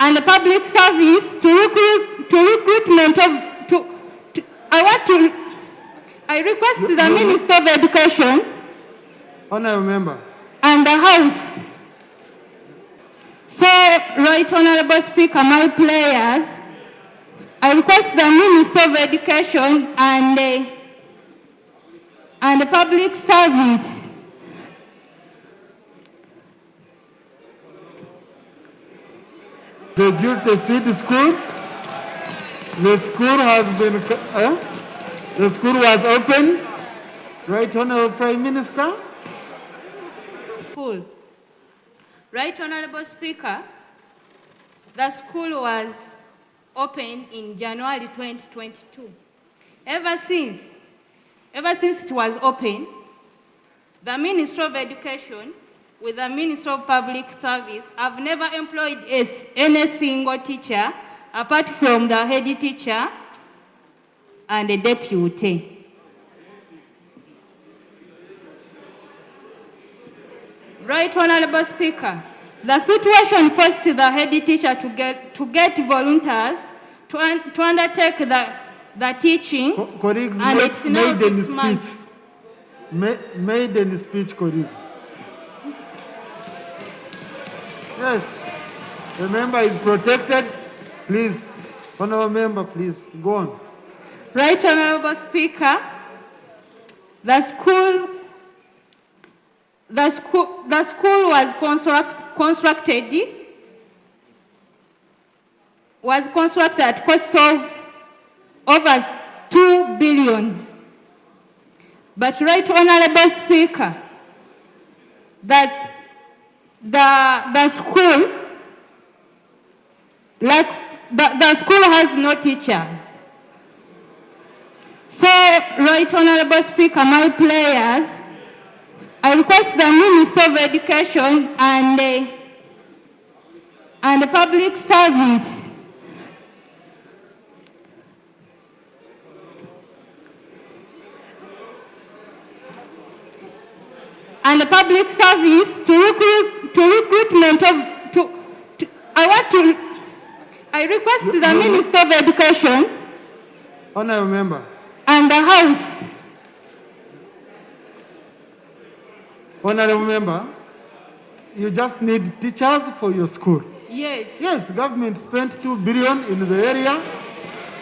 and the public service I request the Minister of Education Honourable Member. and the House. So, Right Honourable Speaker, my players, I request the Minister of Education and the public service The Duty City School. The school has been, the school was open. Right Honourable Prime Minister. school. Right Honourable Speaker, the school was opened in January 2022. Ever since it was opened, the Ministry of Education with the Ministry of Public Service have never employed any single teacher apart from the head teacher and the deputy. Right Honourable Speaker, the situation forced the head teacher to get volunteers to undertake the teaching, Colleagues, and it's now 6 months. Maiden speech, colleagues. Yes, the member is protected. Please, Honourable Member, please go on. Right Honourable Speaker, the school was constructed at cost of over 2 billion. But Right Honourable Speaker, that the school has no teachers. So, Right Honourable Speaker, my players, I request the Minister of Education and the public service I request the Minister of Education Honourable Member. and the House. Honourable Member, you just need teachers for your school. Yes. Yes, government spent 2 billion in the area.